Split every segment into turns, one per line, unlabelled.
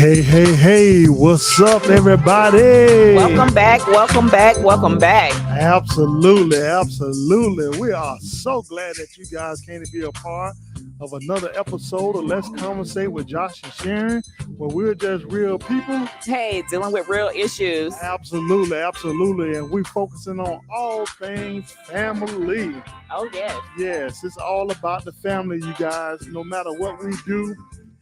Hey, what's up, everybody?
Welcome back, welcome back, welcome back.
Absolutely. We are so glad that you guys came to be a part of another episode of Let's Conversate with Josh and Sharon, where we're just real people.
Hey, dealing with real issues.
Absolutely. And we're focusing on all things family.
Oh, yes.
Yes, it's all about the family, you guys. No matter what we do,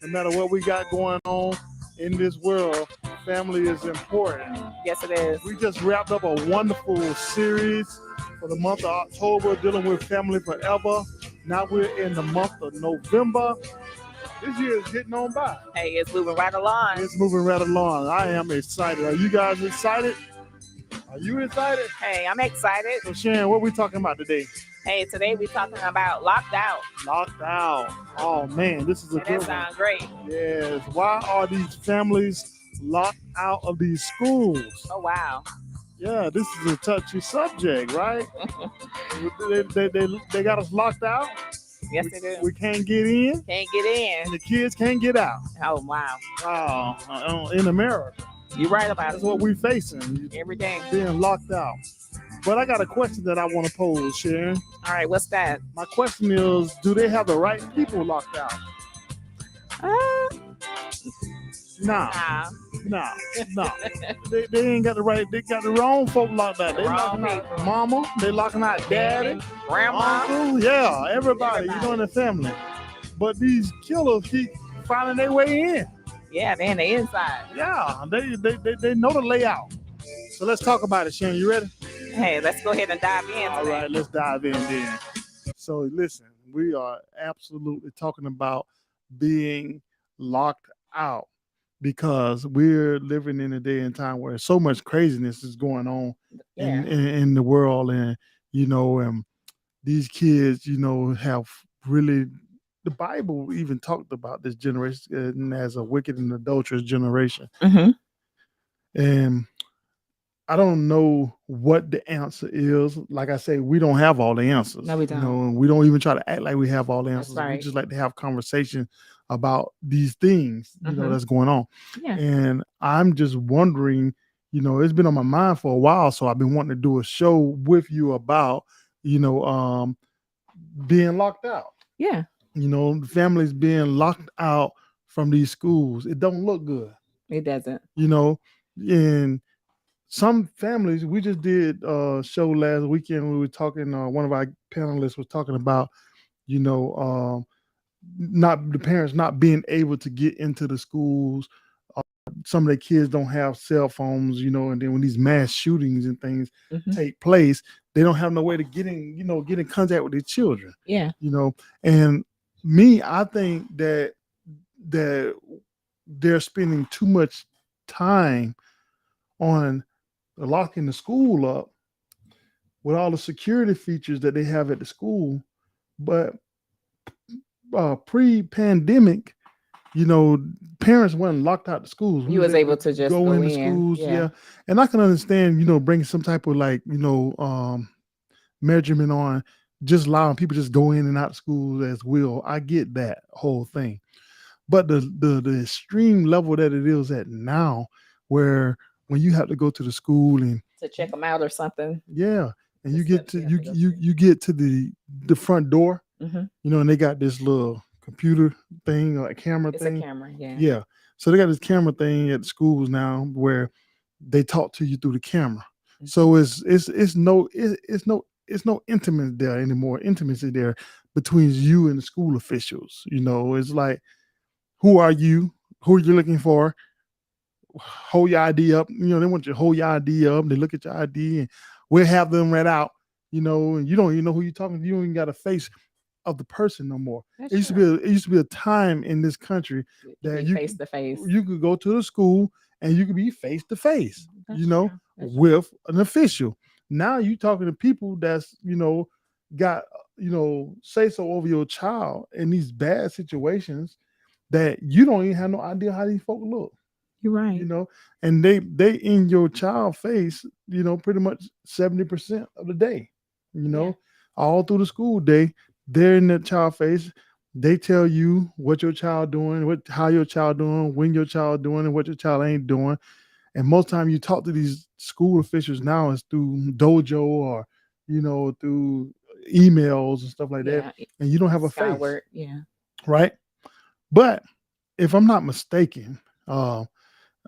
no matter what we got going on in this world, family is important.
Yes, it is.
We just wrapped up a wonderful series for the month of October dealing with family forever. Now we're in the month of November. This year is getting on by.
Hey, it's moving right along.
It's moving right along. I am excited. Are you guys excited? Are you excited?
Hey, I'm excited.
So Sharon, what are we talking about today?
Hey, today we're talking about locked out.
Locked out. Oh man, this is a
And
good
that
one.
sounds great.
Yes. Why are these families locked out of these schools?
Oh, wow.
Yeah, this is a touchy subject, right? They got us locked out.
Yes, they do.
We can't get in,
Can't get in.
and the kids can't get out.
Oh, wow.
In America,
You're right about
that's
it.
what we're facing,
Every day.
being locked out. But I got a question that I want to pose, Sharon.
All right, what's that?
My question is, do they have the right people locked out? Nah.
Nah.
They ain't got the right. They got the wrong folk locked out. They
Wrong
locking out
people.
mama. They locking out daddy,
Grandma.
uncle. Yeah, everybody. You know, in the family. But these killers keep finding their way in.
Yeah, they're in the inside.
Yeah, they know the layout. So let's talk about it, Sharon. You ready?
Hey, let's go ahead and dive in.
All
today.
right, let's dive in then. So listen, we are absolutely talking about being locked out because we're living in a day and time where so much craziness is going on
Yeah.
in the world, and these kids, have really. The Bible even talked about this generation as a wicked and adulterous generation,
Mm-hmm.
and I don't know what the answer is. Like I say, we don't have all the answers.
No, we don't.
And we don't even try to act like we have all the
That's
answers. We
right.
just like to have conversation about these things,
Mhm.
that's going on.
Yeah.
And I'm just wondering, it's been on my mind for a while, so I've been wanting to do a show with you about, being locked out.
Yeah.
Families being locked out from these schools. It don't look good,
It doesn't.
and some families, we just did a show last weekend. We were talking, one of our panelists was talking about, not the parents not being able to get into the schools. Some of the kids don't have cell phones, and then when these mass shootings and things
Mhm.
take place, they don't have no way to get in contact with their children.
Yeah.
And me, I think that they're spending too much time on locking the school up with all the security features that they have at the school. But pre-pandemic, parents weren't locked out the schools.
You was able to just go
in the
in.
schools,
Yeah.
And I can understand, bringing some type of measurement on just allowing people just go in and out of school as will. I get that whole thing. But the extreme level that it is at now, where when you have to go to the school and
To check them out or something.
and you
The
get
steps
to
you have
you
to go
you get to the front door,
Mm-hmm.
and they got this little computer thing or a camera
It's
thing.
a camera. Yeah.
Yeah. So they got this camera thing at schools now where they talk to you through the camera.
Mm-hmm.
So it's no intimacy there anymore. Intimacy there between you and the school officials. It's like, who are you? Who are you looking for? Hold your ID up. They want you to hold your ID up. They look at your ID and we'll have them read out. And you don't even know who you're talking to. You don't even got a face of the person no more.
That's
It used to be a time in this country that you
face to face.
you could go to the school and you could be face to face,
That's
with an official. Now you talking to people that's, got, say so over your child in these bad situations that you don't even have no idea how these folk look.
You're right.
And they in your child face, pretty much 70% of the day,
Yeah.
all through the school day, they're in that child face. They tell you what your child doing, how your child doing, when your child doing, and what your child ain't doing. And most time you talk to these school officials now is through Dojo or through emails and stuff like that,
Yeah.
and you don't have a face,
Skyward. Yeah.
right? But if I'm not mistaken, I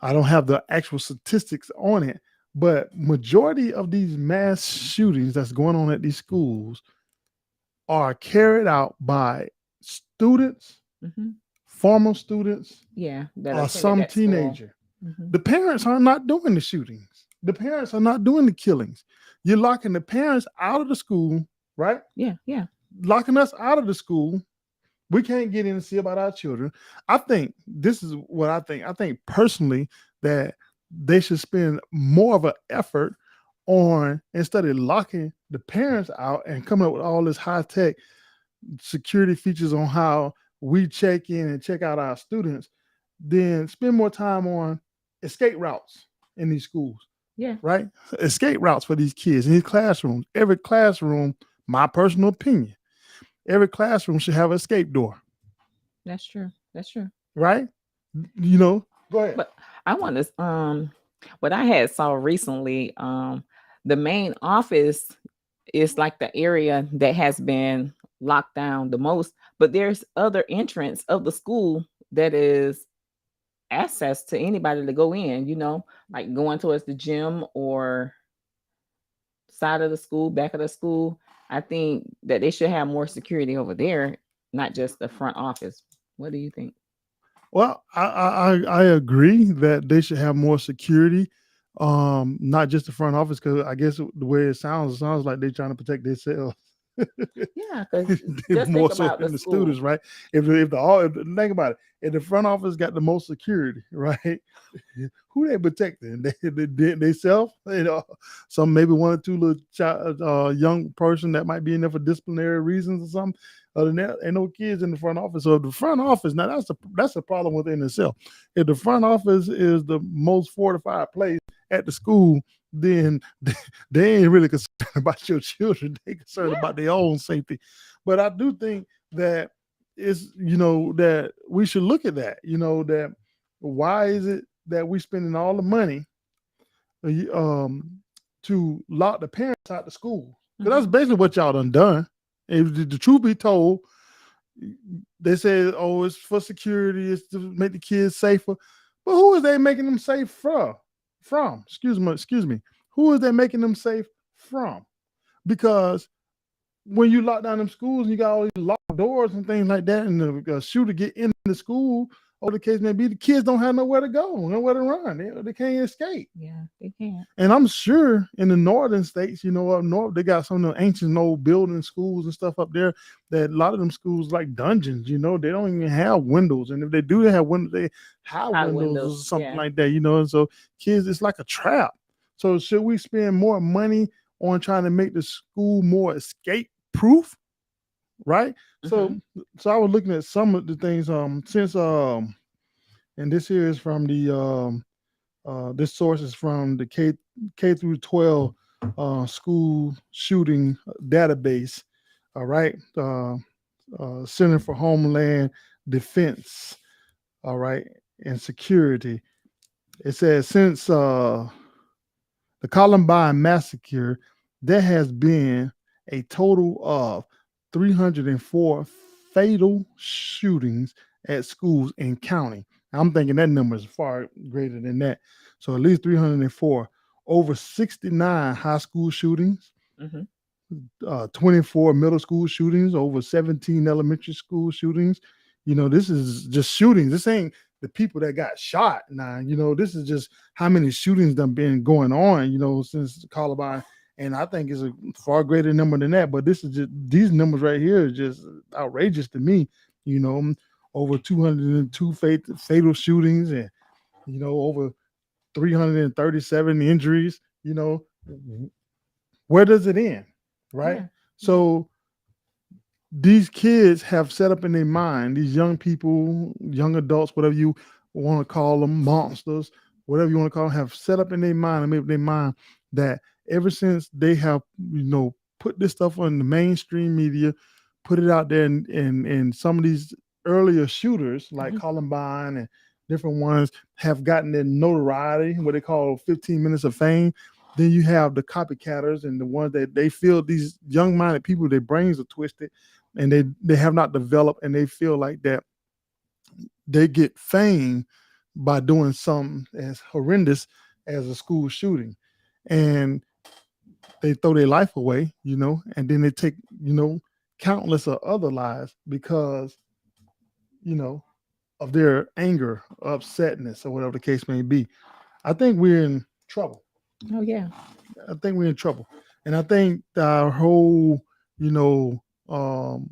don't have the actual statistics on it, but majority of these mass shootings that's going on at these schools are carried out by students,
Hmm.
former students,
Yeah. That
or
attended
some
that school.
teenager.
Hmm.
The parents are not doing the shootings. The parents are not doing the killings. You're locking the parents out of the school, right?
Yeah. Yeah.
Locking us out of the school. We can't get in and see about our children. I think this is what I think. I think personally that they should spend more of an effort on, instead of locking the parents out and coming up with all this high tech security features on how we check in and check out our students, then spend more time on escape routes in these schools,
Yeah.
right? Escape routes for these kids in these classrooms. Every classroom, my personal opinion, every classroom should have an escape door,
That's true. That's true.
right? Go ahead.
But I want to what I had saw recently, the main office is like the area that has been locked down the most, but there's other entrance of the school that is access to anybody to go in, like going towards the gym or side of the school, back of the school. I think that they should have more security over there, not just the front office. What do you think?
Well, I agree that they should have more security, not just the front office, because I guess the way it sounds like they're trying to protect themselves.
Yeah, because just
More
think
so
about the
than the
school.
students, right? If think about it, if the front office got the most security, right? Who they protecting? They self, some maybe one or two little child, young person that might be in there for disciplinary reasons or something. Other than that, ain't no kids in the front office. So the front office, now that's a problem within itself. If the front office is the most fortified place at the school, then they ain't really concerned about your children. They concerned
Yeah.
about their own safety. But I do think that that we should look at that. That why is it that we spending all the money um to lock the parents out the school? Because that's
Mhm.
basically what y'all done. If the truth be told, they say, oh, it's for security, it's to make the kids safer. But who is they making them safe from? Excuse me. Who is they making them safe from? Because when you lock down them schools and you got all these locked doors and things like that, and the shooter get in the school, or the case may be, the kids don't have nowhere to go, nowhere to run. They can't escape.
Yeah, they can't.
And I'm sure in the northern states, up north, they got some of the ancient old building schools and stuff up there that a lot of them schools like dungeons, they don't even have windows. And if they do have windows, they have
High
windows or
windows.
something
Yeah.
like that, And so kids, it's like a trap. So should we spend more money on trying to make the school more escape proof? Right. So
Mhm.
so I was looking at some of the things since and this here is from the this source is from the K through 12 school shooting database. All right. Center for Homeland Defense. All right. And Security. It says since the Columbine massacre, there has been a total of 304 fatal shootings at schools in county. I'm thinking that number is far greater than that. So at least 304. Over 69 high school shootings,
Mhm.
24 middle school shootings, over 17 elementary school shootings. This is just shootings. This ain't the people that got shot. Now, this is just how many shootings done been going on, since Columbine. And I think it's a far greater number than that. But this is just these numbers right here are just outrageous to me. Over 202 fatal shootings and over 337 injuries. Where does it end? Right.
Yeah.
So these kids have set up in their mind, these young people, young adults, whatever you want to call them, monsters, whatever you want to call them, have set up in their mind and made up their mind that ever since they have, put this stuff on the mainstream media, put it out there, and some of these earlier shooters like
Mhm.
Columbine and different ones have gotten their notoriety, what they call 15 minutes of fame. Then you have the copycatters and the ones that they feel these young-minded people, their brains are twisted and they have not developed, and they feel like that they get fame by doing something as horrendous as a school shooting. And they throw their life away, and then they take, countless of other lives because, you know, of their anger, upsetness, or whatever the case may be. I think we're in trouble.
Oh yeah.
I think we're in trouble. And I think our whole, you know, um,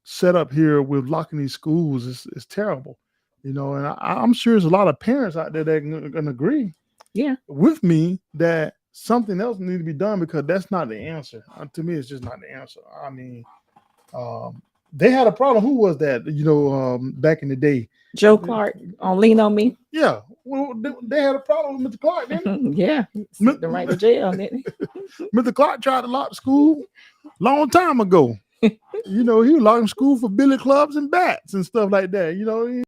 setup here with locking these schools is terrible. And I'm sure there's a lot of parents out there that can agree
Yeah.
with me that something else needs to be done because that's not the answer. To me, it's just not the answer. I mean, um, they had a problem. Who was that? Back in the day.
Joe Clark on Lean on Me.
Yeah, well, they had a problem with Mr. Clark, didn't
Yeah. Sent them right to jail, didn't
he? Mr. Clark tried to lock the school long time ago. He was locking school for billy clubs and bats and stuff like that.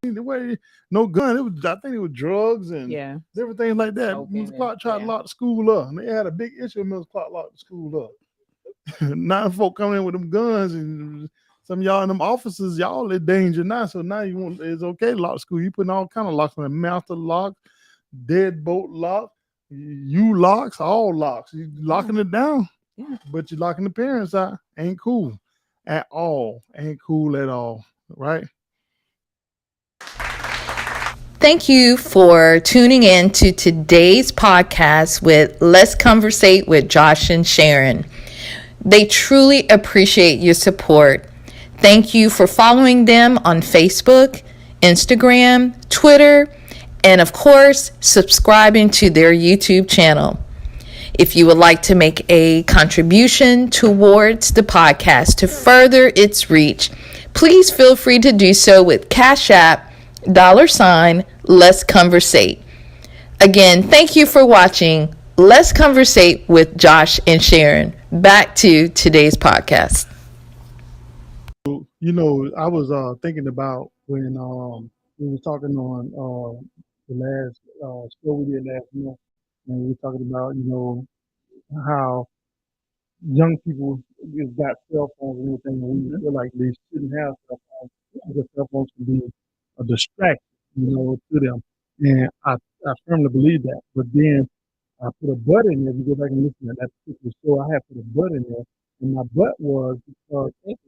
The way no gun. It was, I think it was drugs and
Yeah.
different things like that.
Smoking
Mr. Clark
and-
tried to
yeah.
lock the school up, and they had a big issue. Mr. Clark locked the school up. Now folk coming in with them guns, and some of y'all and them officers, y'all in danger now. So now it's okay to lock the school. You putting all kind of locks on the master lock, deadbolt lock, you locks, all locks. You locking it down.
Yeah.
But you're locking the parents out. Ain't cool at all. Ain't cool at all. Right?
Thank you for tuning in to today's podcast with Let's Conversate with Josh and Sharon. They truly appreciate your support. Thank you for following them on Facebook, Instagram, Twitter, and of course, subscribing to their YouTube channel. If you would like to make a contribution towards the podcast to further its reach, please feel free to do so with Cash App, $ Let's Conversate. Again, thank you for watching Let's Conversate with Josh and Sharon. Back to today's podcast.
I was thinking about when we were talking on the last show we did last month, and we were talking about how young people just got cell phones and everything, and we feel like they shouldn't have cell phones because cell phones can be a distraction, to them. And I firmly believe that. But then I put a butt in there. If you go back and listen to that particular show, I had put a butt in there, and my butt was because safety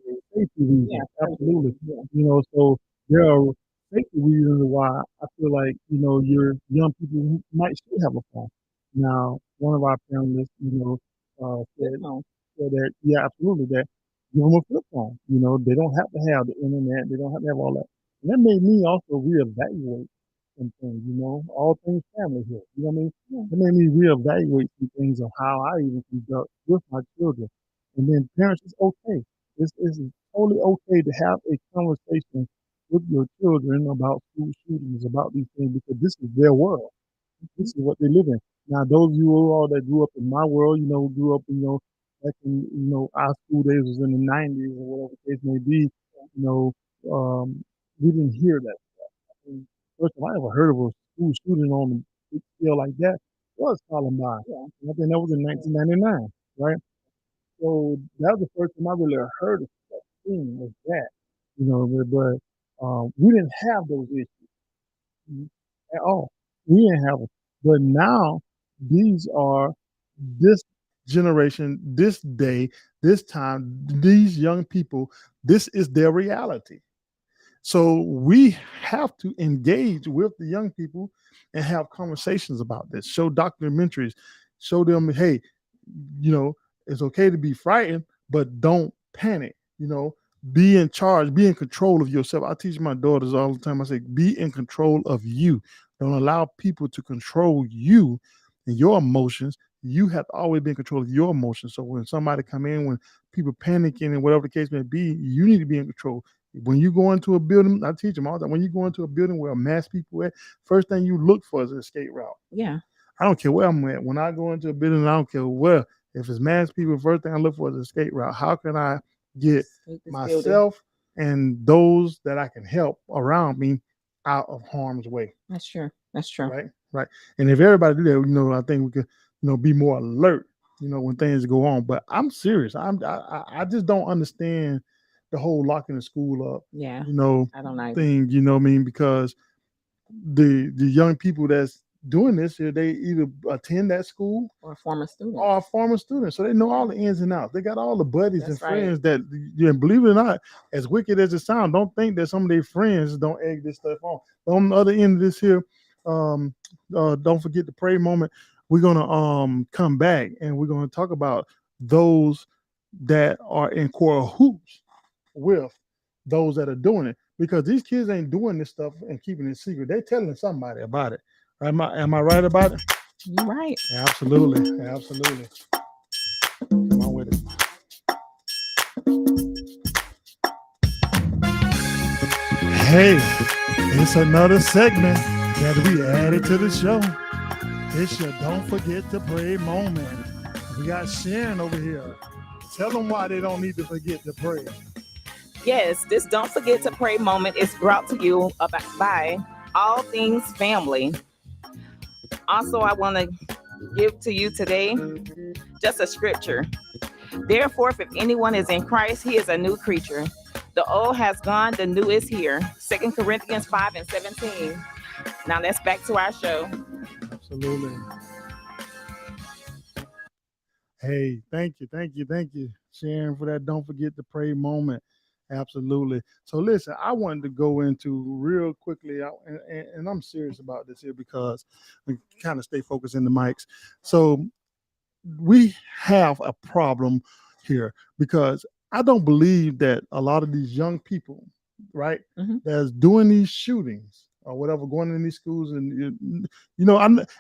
reasons.
Yeah.
Absolutely. So there are safety reasons why I feel like your young people who might still have a phone. Now, one of our panelists, said that absolutely that give them a flip phone. They don't have to have the internet. They don't have to have all that. And that made me also reevaluate some things, all things family here. You know what I mean? It made me reevaluate some things of how I even conduct with my children. And then parents, it's okay. It's totally okay to have a conversation with your children about school shootings, about these things, because this is their world. This is what they live in. Now, those of you all that grew up in my world, grew up, back in, our school days was in the 90s or whatever the case may be, we didn't hear that. And first time I ever heard of a school shooting on a big scale like that was Columbine. And I think that was in 1999, right? So that was the first time I really heard of such thing as that, but we didn't have those issues at all. We didn't have them. But now these are this generation, this day, this time, these young people, this is their reality. So we have to engage with the young people and have conversations about this. Show documentaries, show them, hey, it's okay to be frightened, but don't panic. Be in charge, be in control of yourself. I teach my daughters all the time. I say, be in control of you. Don't allow people to control you and your emotions. You have to always be in control of your emotions. So when somebody come in, when people panicking and whatever the case may be, you need to be in control. When you go into a building, I teach them all that. When you go into a building where mass people at, first thing you look for is an escape route.
Yeah.
I don't care where I'm at. When I go into a building, I don't care where. If it's mass people, first thing I look for is an escape route. How can I get
Sweep this building.
myself and those that I can help around me out of harm's way.
That's true. That's true.
Right. And if everybody do that, I think we could, be more alert, when things go on. But I'm serious. I just don't understand the whole locking the school up,
Yeah. I don't like
thing. Because the young people that's doing this here, they either attend that school
or a former student.
or a former student, so they know all the ins and outs. They got all the buddies
That's
and
right.
friends that, and believe it or not, as wicked as it sounds, don't think that some of their friends don't egg this stuff on the other end of this here. Don't forget the pray moment. We're gonna come back and we're gonna talk about those that are in cahoots with those that are doing it, because these kids ain't doing this stuff and keeping it secret. They're telling somebody about it. Am I right about it?
You're right.
Absolutely. Come on with it. Hey, it's another segment that we added to the show. It's your Don't Forget to Pray moment. We got Sharon over here. Tell them why they don't need to forget to pray.
Yes, this Don't Forget to Pray moment is brought to you by All Things Family. Also, I want to give to you today just a scripture. Therefore, if anyone is in Christ, he is a new creature. The old has gone, the new is here. 2 Corinthians 5:17. Now let's back to our show.
Absolutely. Hey, thank you, Sharon, for that Don't Forget to Pray moment. Absolutely. So listen, I wanted to go into real quickly, and I'm serious about this here because we kind of stay focused in the mics. So we have a problem here because I don't believe that a lot of these young people, right, that's doing these shootings or whatever, going in these schools, and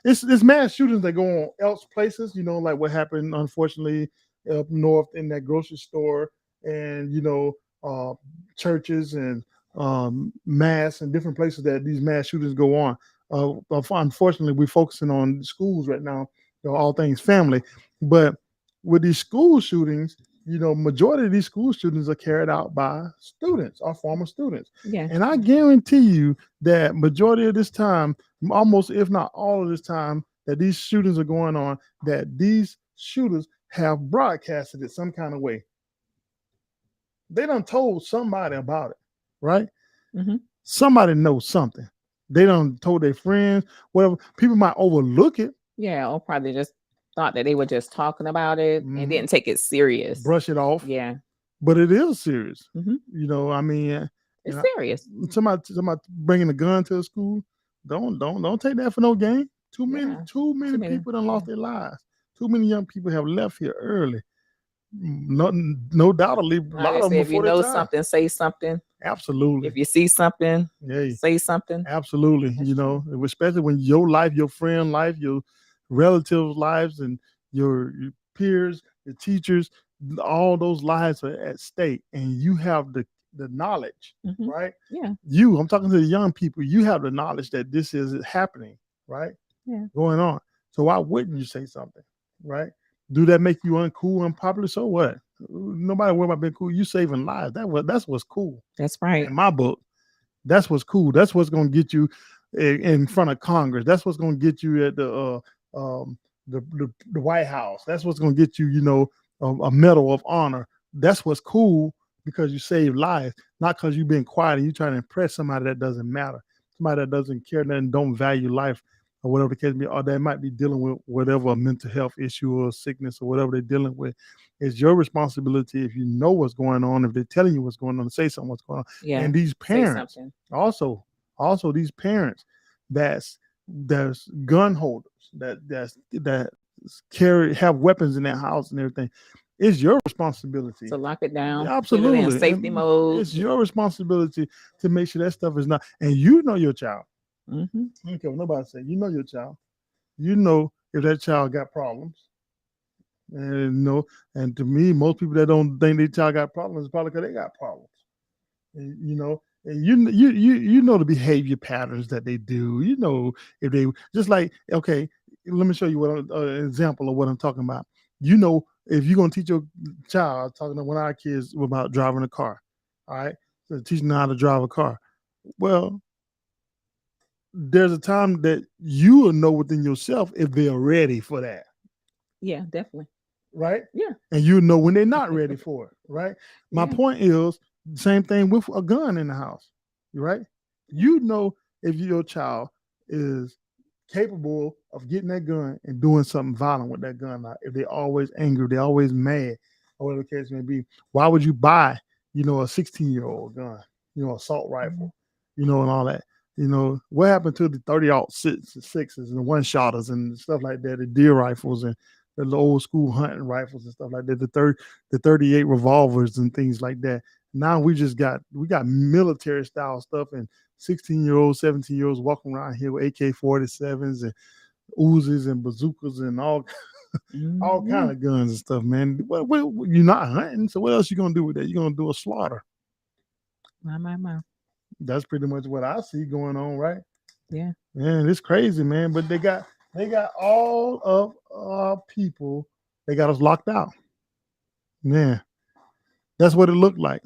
it's mass shootings that go on else places, like what happened unfortunately up north in that grocery store, and churches and mass and different places that these mass shootings go on. Unfortunately, we're focusing on schools right now, all things family. But with these school shootings, majority of these school shootings are carried out by students or former students.
Yeah.
And I guarantee you that majority of this time, almost if not all of this time that these shootings are going on, that these shooters have broadcasted it some kind of way. They done told somebody about it, right? Somebody knows something. They done told their friends, whatever. People might overlook it.
Yeah, or probably just thought that they were just talking about it and didn't take it serious.
Brush it off.
Yeah.
But it is serious.
It's serious.
Somebody bringing a gun to a school, don't take that for no game. Too many people done lost their lives. Too many young people have left here early. No doubtly, a lot of them
if you know something, say something.
Absolutely.
If you see something, say something.
Absolutely. Especially when your life, your friend life, your relatives' lives, and your peers, your teachers, all those lives are at stake, and you have the knowledge, right?
Yeah.
I'm talking to the young people. You have the knowledge that this is happening, right?
Yeah.
Going on. So why wouldn't you say something, right? Do that make you uncool, unpopular? So what? Nobody worry about being cool. You saving lives. That's what's cool.
That's right.
In my book, that's what's cool. That's what's going to get you in front of Congress. That's what's going to get you at the White House. That's what's going to get you, a Medal of Honor. That's what's cool, because you save lives, not because you've been quiet and you trying to impress somebody that doesn't matter, somebody that doesn't care and don't value life, or whatever the case may be, or they might be dealing with whatever a mental health issue or sickness or whatever they're dealing with. It's your responsibility, if you know what's going on, if they're telling you what's going on, to say something what's going on.
Yeah.
And these parents, also these parents that's gun holders, that have weapons in their house and everything, it's your responsibility
to lock it down.
Absolutely.
Put it in safety mode.
It's your responsibility to make sure that stuff is not, and you know your child. I don't care what nobody say. You know your child. You know if that child got problems. And and to me, most people that don't think their child got problems is probably because they got problems. And, and you know the behavior patterns that they do. If they just like, okay, let me show you an example of what I'm talking about. You know, if you're gonna teach your child, talking to one of our kids about driving a car, all right, so teaching them how to drive a car. Well, there's a time that you will know within yourself if they're ready for that,
Yeah, definitely.
right?
Yeah.
And you know when they're not ready for it, right? My
Yeah.
point is same thing with a gun in the house, right? You know if your child is capable of getting that gun and doing something violent with that gun. If they're always angry, they're always mad, or whatever the case may be. Why would you buy, a 16-year-old gun, assault rifle, and all that? What happened to the 30-06s and the one-shotters and stuff like that, the deer rifles and the old school hunting rifles and stuff like that, the 38 revolvers and things like that. Now we got military style stuff, and 16-year-olds, 17-year-olds walking around here with AK-47s and Uzis and bazookas and all kind of guns and stuff, man. You're not hunting, so what else you gonna do with that? You're gonna do a slaughter.
My.
That's pretty much what I see going on, right?
Yeah.
Man, it's crazy, man. But they got all of our people. They got us locked out. Man, that's what it looked like.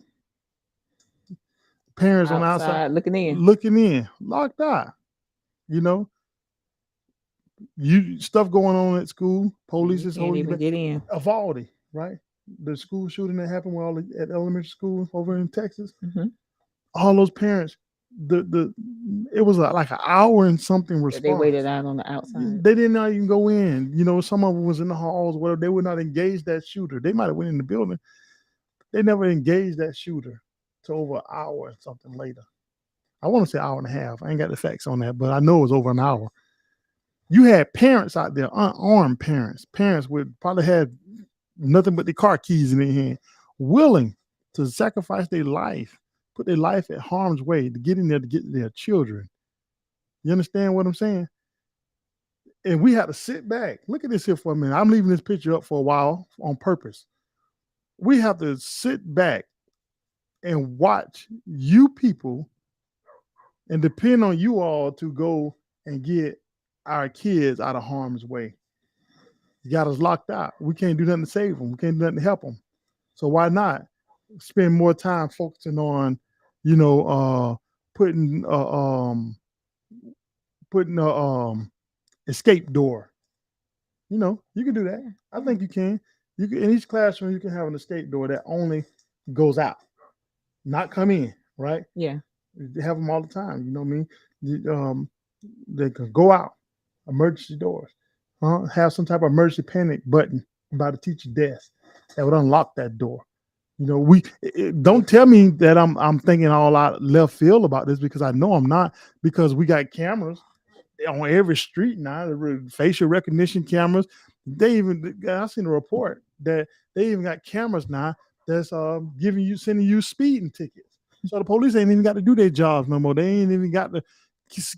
Parents on the outside
looking
in, locked out. Stuff going on at school. Police is
can't
holding
even get in.
Uvalde, right? The school shooting that happened at elementary school over in Texas.
Mm-hmm.
All those parents, it was like an hour and something response.
They waited out on the outside.
They did not even go in. Some of them was in the halls. Whatever. They would not engage that shooter. They might have went in the building. They never engaged that shooter to over an hour and something later. I want to say hour and a half. I ain't got the facts on that, but I know it was over an hour. You had parents out there, unarmed parents would probably had nothing but the car keys in their hand, willing to sacrifice their life, put their life at harm's way to get in there to get their children. You understand what I'm saying? And we had to sit back. Look at this here for a minute. I'm leaving this picture up for a while on purpose. We have to sit back and watch you people and depend on you all to go and get our kids out of harm's way. You got us locked out. We can't do nothing to save them. We can't do nothing to help them. So why not spend more time focusing on, putting escape door. You can do that. I think you can. You can, in each classroom, you can have an escape door that only goes out, not come in, right?
Yeah.
They have them all the time. You know what I mean? They can go out, emergency doors. Have some type of emergency panic button by the teacher's desk that would unlock that door. Don't tell me that I'm thinking all out left field about this, because I know I'm not, because we got cameras on every street now, the facial recognition cameras. I seen a report that they even got cameras now that's sending you speeding tickets. So the police ain't even got to do their jobs no more. They ain't even got to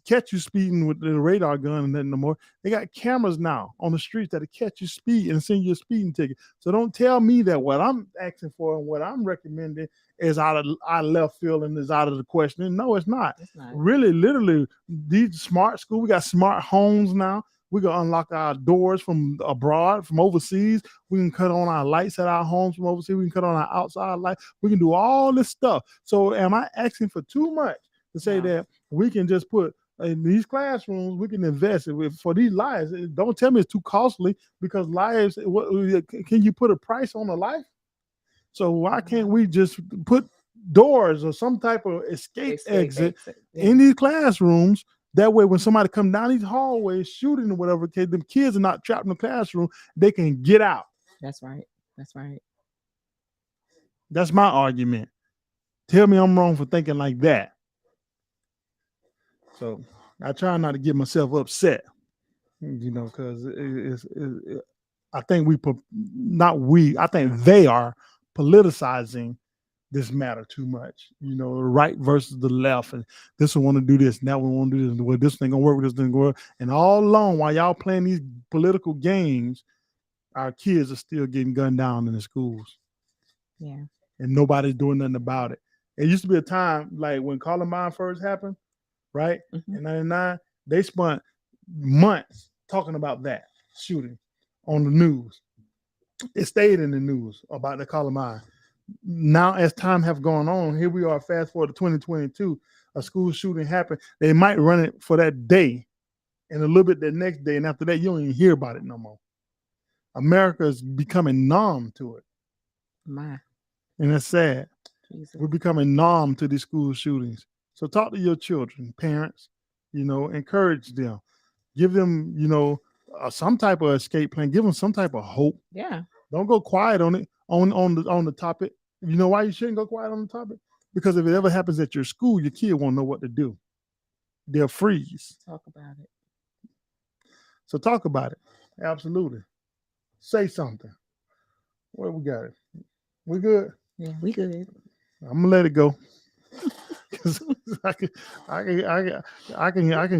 catch you speeding with the radar gun and nothing no more. They got cameras now on the streets that'll catch you speed and send you a speeding ticket. So don't tell me that what I'm asking for and what I'm recommending is out of left field and is out of the question. No, it's not.
It's not.
Really, literally, these smart schools, we got smart homes now. We can unlock our doors from abroad, from overseas. We can cut on our lights at our homes from overseas. We can cut on our outside lights. We can do all this stuff. So am I asking for too much to say that we can just put in these classrooms, we can invest for these lives? Don't tell me it's too costly, because lives, can you put a price on a life? So why can't we just put doors or some type of escape exit in these classrooms? That way, when somebody come down these hallways shooting or whatever, them kids are not trapped in the classroom. They can get out.
That's right. That's right.
That's my argument. Tell me I'm wrong for thinking like that. So I try not to get myself upset, because I think I think they are politicizing this matter too much. The right versus the left, and this one want to do this, and that one want to do this. Well, this thing gonna work with this thing gonna work. And all along, while y'all playing these political games, our kids are still getting gunned down in the schools.
Yeah.
And nobody's doing nothing about it. It used to be a time like when Columbine first happened, right?
Mm-hmm.
In 99, they spent months talking about that shooting on the news. It stayed in the news about the Columbine. Now, as time have gone on, here we are. Fast forward to 2022, a school shooting happened. They might run it for that day, and a little bit the next day, and after that, you don't even hear about it no more. America is becoming numb to it,
My
and that's sad.
Jesus.
We're becoming numb to these school shootings. So talk to your children, parents. Encourage them, give them, some type of escape plan. Give them some type of hope.
Yeah.
Don't go quiet on it on the topic. You know why you shouldn't go quiet on the topic? Because if it ever happens at your school, your kid won't know what to do. They'll freeze.
Talk about it.
So talk about it. Absolutely. Say something. Where we got it? We good?
Yeah, we good.
I'm gonna let it go. 'Cause I can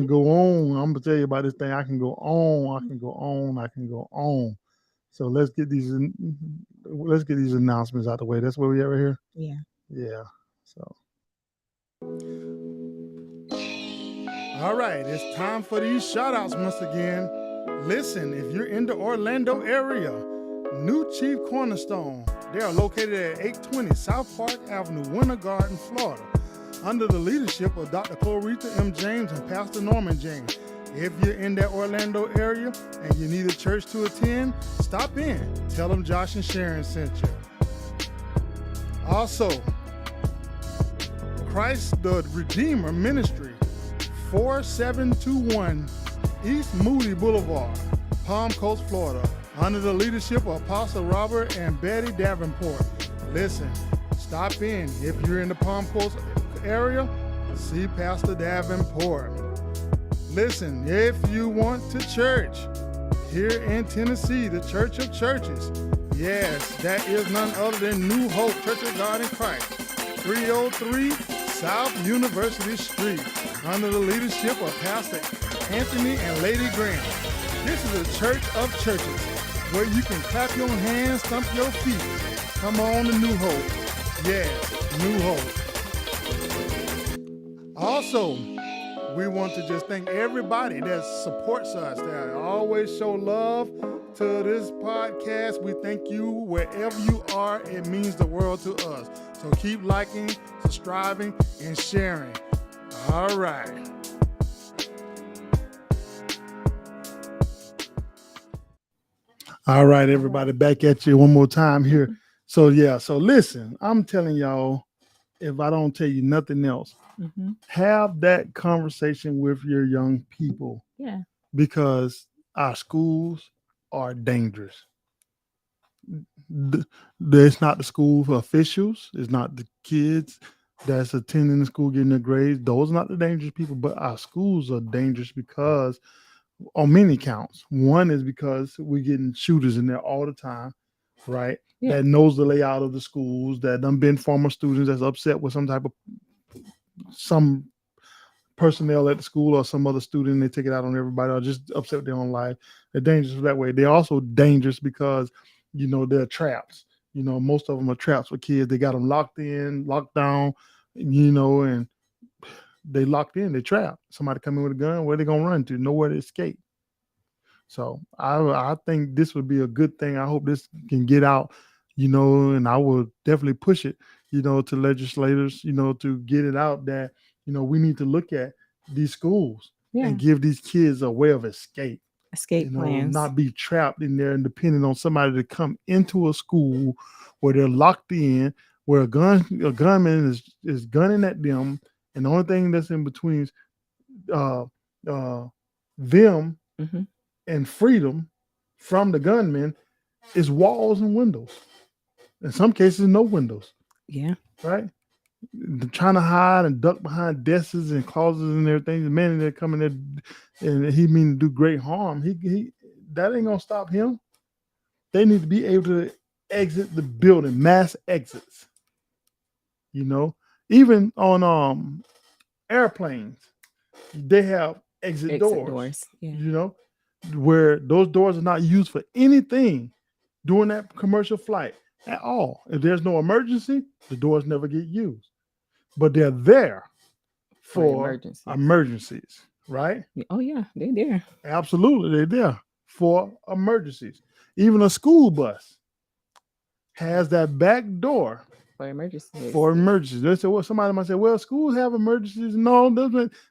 go on. I'm gonna tell you about this thing. I can go on. I can go on. I can go on. So let's get these announcements out the way. That's where we are here.
Yeah.
Yeah. So. All right, it's time for these shout outs once again. Listen, if you're in the Orlando area, New Chief Cornerstone, they are located at 820 South Park Avenue, Winter Garden, Florida, under the leadership of Dr. Clarita M. James and Pastor Norman James. If you're in that Orlando area and you need a church to attend, stop in. Tell them Josh and Sharon sent you. Also, Christ the Redeemer Ministry, 4721 East Moody Boulevard, Palm Coast, Florida, under the leadership of Apostle Robert and Betty Davenport. Listen, stop in. If you're in the Palm Coast area, see Pastor Davenport. Listen, if you want to church here in Tennessee, the Church of Churches, yes, that is none other than New Hope Church of God in Christ, 303 South University Street, under the leadership of Pastor Anthony and Lady Graham. This is a Church of Churches where you can clap your hands, stomp your feet. Come on to New Hope. Yes, New Hope. Also, we want to just thank everybody that supports us, that always show love to this podcast. We thank you wherever you are. It means the world to us. So keep liking, subscribing, and sharing. All right. All right, everybody, back at you one more time here. So listen, I'm telling y'all, if I don't tell you nothing else, have that conversation with your young people.
Yeah.
Because our schools are dangerous. It's not the school officials. It's not the kids that's attending the school getting their grades. Those are not the dangerous people, but our schools are dangerous because on many counts. One is because we're getting shooters in there all the time, right? Yeah. That knows the layout of the schools, that done been former students that's upset with some personnel at the school or some other student. They take it out on everybody or just upset with their own life. They're dangerous that way. They're also dangerous because, they're traps. Most of them are traps for kids. They got them locked in, locked down, and they locked in, they trapped. Somebody come in with a gun, where they gonna run to? Nowhere to escape. So I think this would be a good thing. I hope this can get out, and I will definitely push it, to legislators, to get it out that, we need to look at these schools and give these kids a way of escape.
Escape plans.
Not be trapped in there and depending on somebody to come into a school where they're locked in, where a gunman is gunning at them. And the only thing that's in between them and freedom from the gunman is walls and windows. In some cases, no windows.
Yeah.
Right? They're trying to hide and duck behind desks and closets and everything. The man in there coming there and he mean to do great harm. He that ain't gonna stop him. They need to be able to exit the building, mass exits. Even on airplanes, they have exit doors. Yeah. Where those doors are not used for anything during that commercial flight at all. If there's no emergency, the doors never get used. But they're there for emergencies, right?
Oh, yeah, they're there.
Absolutely, they're there for emergencies. Even a school bus has that back door
For emergencies.
for emergencies. They say, well, somebody might say, well, schools have emergencies. No,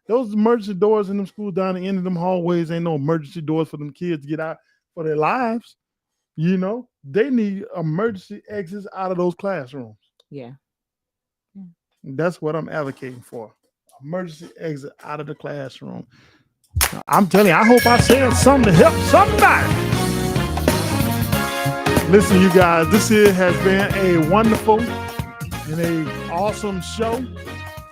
those emergency doors in them schools down the end of them hallways ain't no emergency doors for them kids to get out for their lives. You know, they need emergency exits out of those classrooms.
Yeah.
That's what I'm advocating for. Emergency exit out of the classroom. I'm telling you, I hope I said something to help somebody. Listen, you guys, this here has been a wonderful and a awesome show.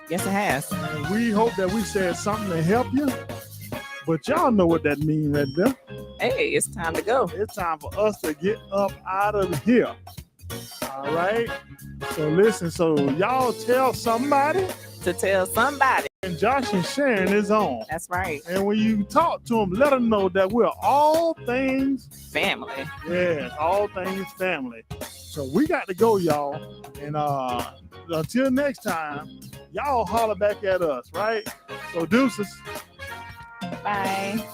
Yes, it has.
And we hope that we said something to help you. But y'all know what that means right there.
Hey, it's time to go.
It's time for us to get up out of here. All right. So listen, so y'all tell somebody.
To tell somebody.
And Josh and Sharon is on.
That's right.
And when you talk to them, let them know that we're all things
Family.
yes, all things family. So we got to go, y'all. And until next time, y'all holler back at us, right? So deuces.
Bye.